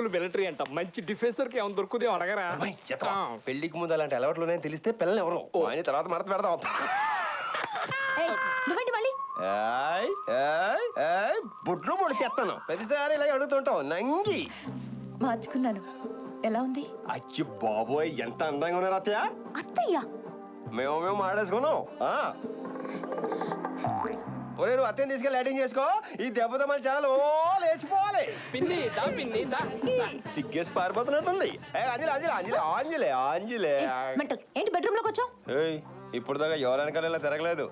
School military అంట. మంచి డిఫెన్సర్ కి ఏమైనా దొరుకుదేమో అడగరా. పెళ్లికి ముందు అలాంటి అలవాట్లు ఉన్నాయని తెలిస్తే పిల్లలు ఎవరు ఆయన తర్వాత మరత పెడదాం. బుడ్లు పొడి చేస్తాను ప్రతిసారి ఇలా అడుగుతుంటావు నంగి. మార్చుకున్నాను. ఎలా ఉంది? అచ్చి బాబోయ్ ఎంత అందంగా ఉన్నారు అత్తయ్య. అత్తయ్య మేము మాడేసుకున్నాం. ఒరే నువ్వు అత్తయ్యని తీసుకెళ్ళి లైటింగ్ చేసుకో. ఈ దెబ్బతో మన ఛానల్ ఓ లేచిపోవాలి. పిన్ని దా పిన్ని దా. సిగ్గేసి పారిపోతున్నట్టుంది. ఆంజలే ఏంటి బెడ్రూమ్ లోకి వచ్చావు? ఇప్పుడు దాకా ఎవరనకాల ఇలా తిరగలేదు.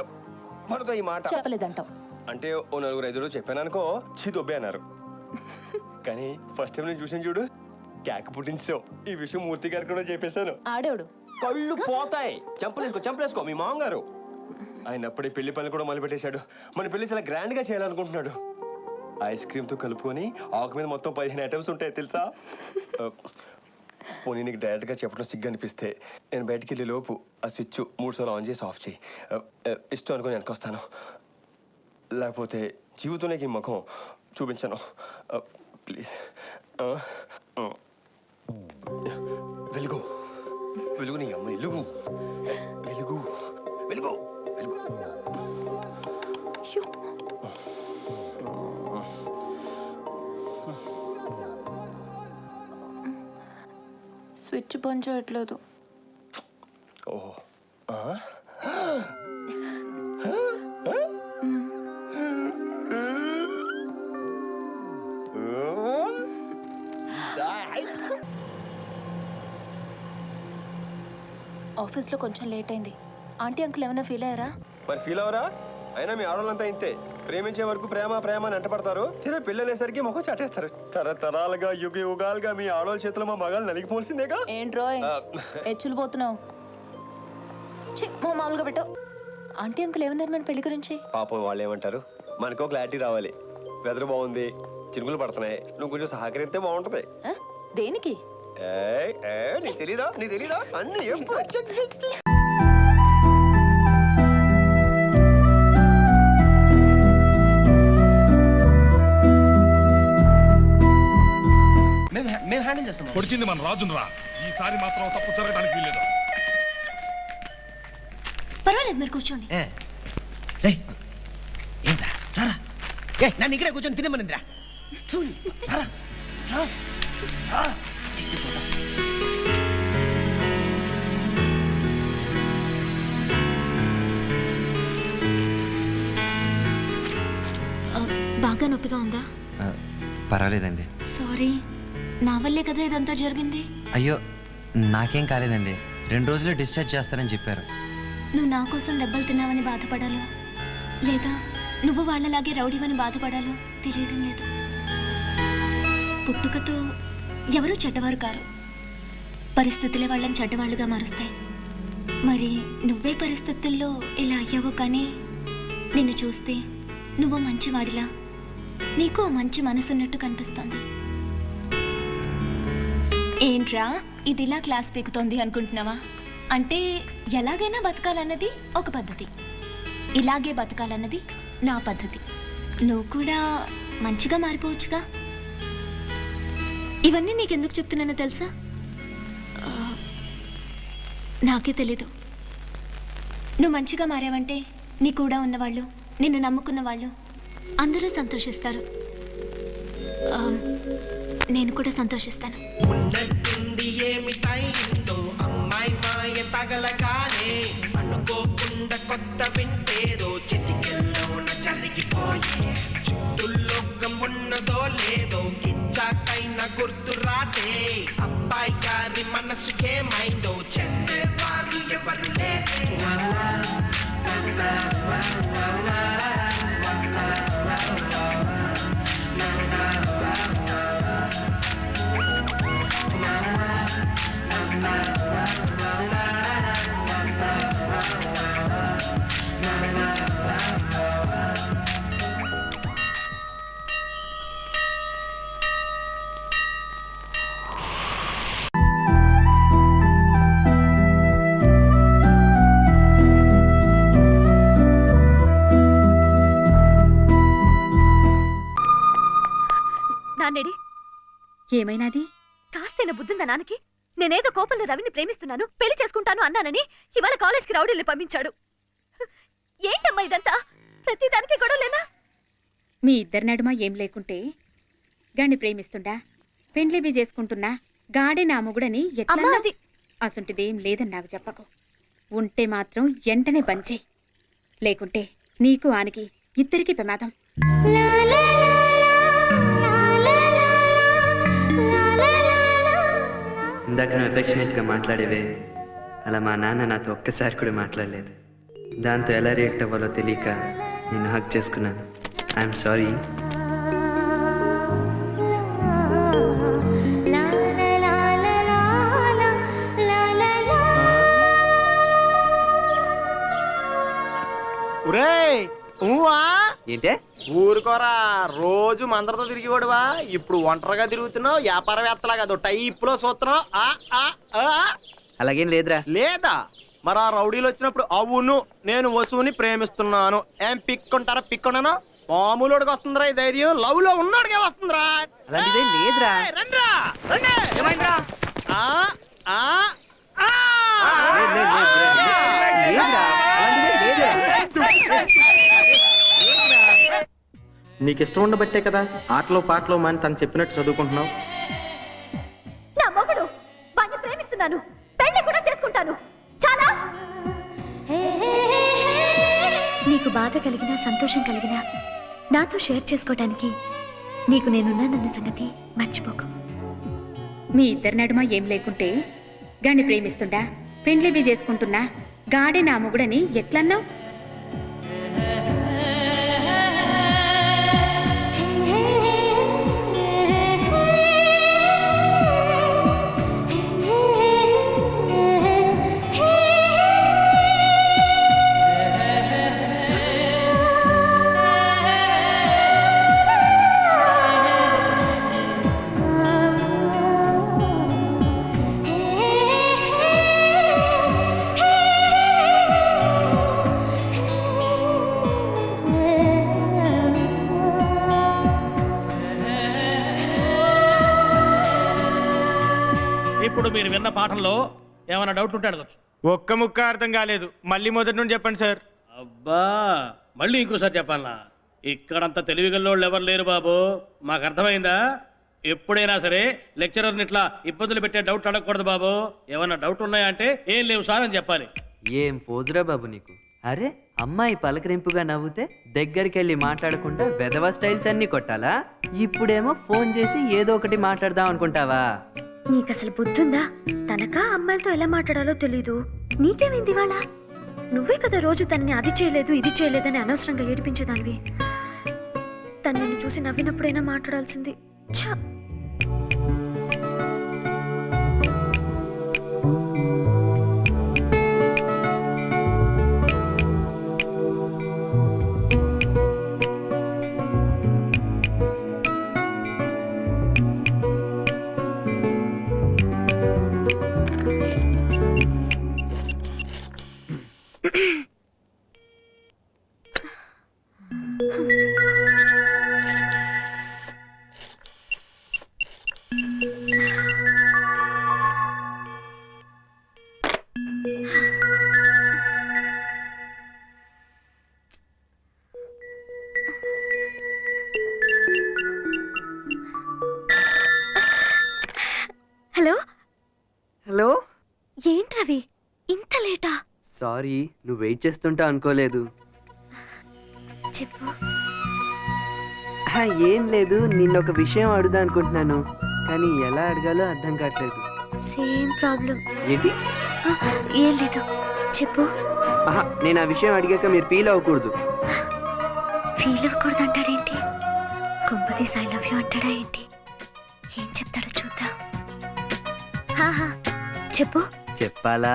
ఎప్పటితో ఈ మాట చెప్పలేదంటావు అంటే ఓ నలుగురు ఐదుగురు చెప్పాను అనుకో దొబ్బే అన్నారు. కానీ ఫస్ట్ టైం నేను చూసాను చూడు కేక పుట్టించావు. ఈ విషయం మూర్తి గారికి కూడా చెప్పేశాను. ఆడేవుడు కళ్ళు పోతాయి. చంపలేసుకో మీ మామగారు. ఆయన అప్పుడే పెళ్లి పనులు కూడా మొదలు పెట్టేశాడు. మన పెళ్లి చాలా గ్రాండ్ గా చేయాలనుకుంటున్నాడు. ఐస్ క్రీమ్ తో కలుపుకొని ఆకు మీద మొత్తం 15 ఐటమ్స్ ఉంటాయి తెలుసా. పోనీ నీకు డైరెక్ట్ గా చెప్పడం సిగ్గు అనిపిస్తే నేను బయటికి వెళ్ళే లోపు ఆ స్విచ్ 3 సార్లు ఆన్ చేసి ఆఫ్ చేయి. ఇష్టం అనుకుని వెనకొస్తాను. లేకపోతే జీవితంలోకి ముఖం చూపించను ప్లీజ్. వెలుగు వెలుగు నీ అమ్మ వెలుగు వెలుగు వెలుగు వెలుగు. స్విచ్ పని చేయట్లేదు. ఓహో ఆఫీస్లో కొంచెం లేట్ అయింది. ఆంటీ అంకుల్ ఏమైనా ఫీల్ అయ్యారా? మరి ఫీల్ అవరా? అయినా మీ ఆడవాళ్ళంతా ఇంతే. ప్రేమించే వరకు ప్రేమ ప్రేమ అని అంటపడతారు. తీరా పెళ్ళనేసరికి ముఖం చాటేస్తారు. తరతరాలుగా యుగ యుగాలుగా మీ ఆడవాళ్ళ చేతిలో మా మగాళ్ళు నలిగిపోల్సిందేగా. ఏంట్రోయ్ ఎచ్చులు పోతున్నావు? మా మామూలుగా పెట్టావు. ఆంటీ అంకుల్ ఏమన్నారు మన పెళ్లి గురించి? పాపం వాళ్ళు ఏమంటారు? మనకో క్లారిటీ రావాలి. వెదర్ బాగుంది, చినుకులు పడుతున్నాయి, నువ్వు కొంచెం సహకరిస్తే బాగుంటది. దేనికి? నీకు తెలీదా అన్ని ఎప్పుడు మేము హ్యాండిల్ చేస్తాం. పొడిచింది మన రాజునరా. ఈసారి మాత్రం తప్పు జరగడానికి వీల్లేదు. పర్వాలేదు మీరు కూర్చోండి. ఏంట్రా రారా. నన్ను ఇక్కడే కూర్చొని తినమనిందిరా. బాగా నొప్పిగా ఉందా? పర్వాలేదండి. సారీ, నా వల్లే కదా ఇదంతా జరిగింది. అయ్యో నాకేం కాలేదండి. 2 రోజుల్లో డిశ్చార్జ్ చేస్తానని చెప్పారు. నువ్వు నా కోసం దెబ్బలు తిన్నావని బాధపడాలో లేదా నువ్వు వాళ్ళలాగే రౌడీవని బాధపడాలో తెలియడం లేదు. పుట్టుకతో ఎవరూ చెడ్డవారు కారు. పరిస్థితులే వాళ్ళని చెడ్డవాళ్ళుగా మారుస్తాయి. మరి నువ్వే పరిస్థితుల్లో ఇలా అయ్యావో కానీ నిన్ను చూస్తే నువ్వు మంచివాడిలా, నీకు మంచి మనసున్నట్టు కనిపిస్తోంది. ఏంట్రా ఇదిలా క్లాస్ పీకుతోంది అనుకుంటున్నావా? అంటే ఎలాగైనా బతకాలన్నది ఒక పద్ధతి, ఇలాగే బతకాలన్నది నా పద్ధతి. నువ్వు కూడా మంచిగా మారిపోవచ్చుగా. ఇవన్నీ నీకెందుకు చెప్తున్నానో తెలుసా? నాకే తెలీదు. నువ్వు మంచిగా మారావంటే నీ కూడా ఉన్నవాళ్ళు, నిన్ను నమ్ముకున్న వాళ్ళు అందరూ సంతోషిస్తారు. నేను కూడా సంతోషిస్తాను. అనుకోకుండా కొత్త వింటేదో చిటికెళ్ళవున జరిగిపోయి చుట్టూలోకం ఉన్నదో లేదో కిచ్చాకైనా గుర్తు రాదే. అబ్బాయి గారి మనసుకేమైందో చెప్పేవారు ఎవరు లేదే. ఏమైనాది? కాస్తైన బుద్ధిందా నాన్నకి? నేనేదో కోపంలో రవిని ప్రేమిస్తున్నాను, పెళ్లి చేసుకుంటాను అన్నానని ఇవాళ కాలేజ్కి రౌడీల్ని పంపించాడు. ఏంటమ్మా ఇదంతా? ప్రతిదానికి గొడవలేనా? మీ ఇద్దరి నడుమ ఏం లేకుంటే గాని ప్రేమిస్తుండా, పెండ్లిబి చేసుకుంటున్నా, గాడే నా మొగుడని ఎట్లా? అమ్మా, అది అసుంటిదేం లేదని నాకు చెప్పకు. ఉంటే మాత్రం ఎంటనే బంచే, లేకుంటే నీకు ఆనికి ఇద్దరికి ప్రమాదం. ఇందాక నువ్వు ఎఫెక్షనేట్గా మాట్లాడేవే, అలా మా నాన్న నాతో ఒక్కసారి కూడా మాట్లాడలేదు. దాంతో ఎలా రియాక్ట్ అవ్వాలో తెలియక నేను హక్ చేసుకున్నాను. I'm sorry. ఏంటే ఊరుకోరా, రోజు మందరితో తిరిగివాడువా, ఇప్పుడు ఒంటరిగా తిరుగుతున్నావు. వ్యాపారవేత్తలాగా అదో టైప్ లో చూస్తున్నావు. అలాగేం లేదురా. లేదా మరి ఆ రౌడీలు వచ్చినప్పుడు అవును నేను వసువుని ప్రేమిస్తున్నాను ఏం పిక్కుంటారా? పిక్కున్నాను మామూలుడికి వస్తుందిరా ఈ ధైర్యం, లవ్ లో ఉన్నోడికే వస్తుందిరా. అలాంటిదేం లేదురా. రండ్రా, రండి. ఆ, ఆ, ఆ. నీకు ఇష్టం ఉండబట్టే కదా ఆటలో పాటలో మాని తను చెప్పినట్టు చదువుకుంటున్నావు. నా మొగుడు, వాణ్ణి ప్రేమిస్తున్నాను, పెళ్లి కూడా చేసుకుంటాను. చాలా నీకు బాధ కలిగినా సంతోషం కలిగినా నాతో షేర్ చేసుకోవడానికి నీకు నేనున్నానన్న సంగతి మర్చిపోకు. మీ ఇద్దరి నడుమ ఏం లేకుంటే గాని ప్రేమిస్తుండా, పెండ్లిబి చేసుకుంటున్నా, గాడే నా మొగుడని ఎట్లన్నావు? ఇప్పుడు మీరు విన్న పాఠంలో ఏమైనా డౌట్లు ఉంటే అడగచ్చు. ఒక్క ముక్క అర్థం కాలేదు, మళ్ళీ మొదటి నుండి చెప్పండి సార్. అబ్బా, మళ్ళీ ఇంకోసారి చెప్పాలా? ఇక్కడంత తెలివిగల్లోళ్ళు ఎవరు లేరు బాబు, మాకు అర్థమైందా? ఎప్పుడైనా సరే లెక్చరర్ని ఇట్లా ఇబ్బందులు పెట్టే డౌట్లు అడగకూడదు బాబు. ఏమన్నా డౌట్ ఉన్నాయా అంటే ఏం లేవు సార్ అని చెప్పాలి. ఏం పోజురా బాబు నీకు. అరే అమ్మాయి పలకరింపుగా నవ్వుతే దగ్గరికి వెళ్ళి మాట్లాడకుండా వెధవ స్టైల్స్ అన్ని కొట్టాలా? ఇప్పుడేమో ఫోన్ చేసి ఏదో ఒకటి మాట్లాడదాం అనుకుంటావా? నీకసలు బుద్ధుందా? తనకా అమ్మాయిలతో ఎలా మాట్లాడాలో తెలీదు. నీకేమైంది వాళ్ళ? నువ్వే కదా రోజు తనని అది చేయలేదు ఇది చేయలేదని అనవసరంగా ఏడిపించేదానివి. తను నిన్ను చూసి నవ్వినప్పుడైనా మాట్లాడాల్సింది. ఛ! హలో హలో, ఏంటి రవి ఇంత లేటా? సారీ, నువ్వు వెయిట్ చేస్తుంటా అనుకోలేదు. చెప్పు. ఏం లేదు, నిన్న ఒక విషయం అడుగుదా అనుకుంటున్నాను, కానీ ఎలా అడగాలో అర్థం కావట్లేదు. Same problem. ఏంటి? ఏం లేదు, చెప్పు. నేను ఆ విషయం అడిగాక మీరు ఫీల్ అవ్వకూడదు. ఫీల్ అవ్వకూడదు అంటాడేంటి? కొంపతీసి ఐ లవ్ యూ అంటాడా ఏంటి? ఏం చెప్తాడో చూద్దాం. చెప్పు. చెప్పాలా?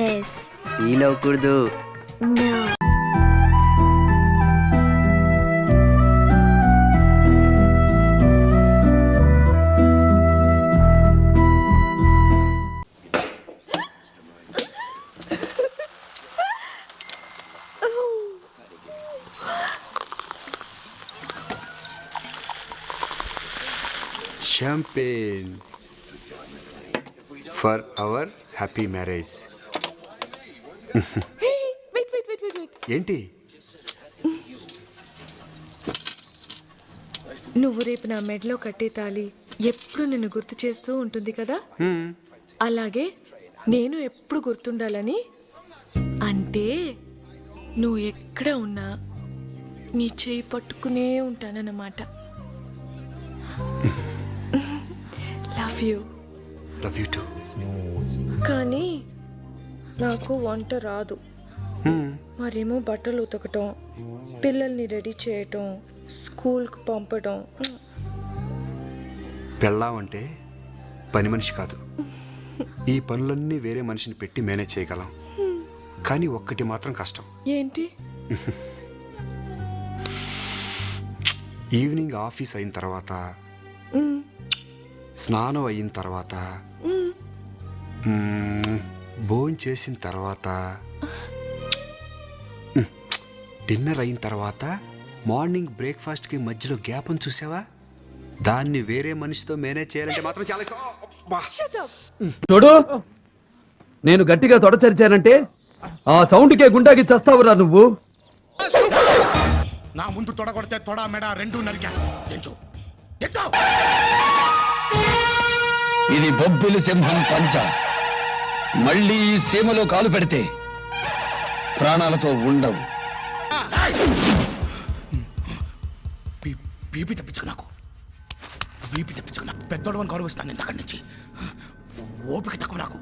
ఎస్. ఫీల్ అవ్వకూడదు. No. champagne for our happy marriage. Wait ఏంటి? నువ్వు రేపు నా మెడలో కట్టే తాళి ఎప్పుడు నిన్ను గుర్తు చేస్తూ ఉంటుంది కదా, అలాగే నేను ఎప్పుడు గుర్తుండాలని, అంటే నువ్వు ఎక్కడ ఉన్నా నీ చేయి పట్టుకునే ఉంటానన్నమాట. Love you. Love you two. కానీ నాకు వంట రాదు. మరేమో బట్టలు ఉతకటం, పిల్లల్ని రెడీ చేయటం, స్కూల్కి పంపడం. పెళ్ళాం అంటే పని మనిషి కాదు. ఈ పనులన్నీ వేరే మనిషిని పెట్టి మేనేజ్ చేయగలం. కానీ ఒక్కటి మాత్రం కష్టం. ఏంటి? ఈవినింగ్ ఆఫీస్ అయిన తర్వాత, స్నానం అయిన తర్వాత, భోజనం చేసిన తర్వాత, డిన్నర్ అయిన తర్వాత, మార్నింగ్ బ్రేక్ఫాస్ట్కి మధ్యలో గ్యాప్ అని చూసావా? దాన్ని వేరే మనిషితో మేనేజ్ చేయాలంటే మాత్రం చాలా చూడు, నేను గట్టిగా తొడచరిచానంటే ఆ సౌండ్కే గుండాకి చస్తావురా నువ్వు. నా ముందు తొడగొడితే తొడ మెడ రెండు నరికా. ఇది బొబ్బిలి సింహం పంచ. మళ్ళీ ఈ సీమలో కాలు పెడితే ప్రాణాలతో ఉండవు. బీపీ తెప్పించకు నాకు. బీపీ తెప్పించకు నాకు. పెద్దోడు అని గౌరవిస్తాను ఇంతకడి నుంచి. ఓపిక తక్కువ నాకు.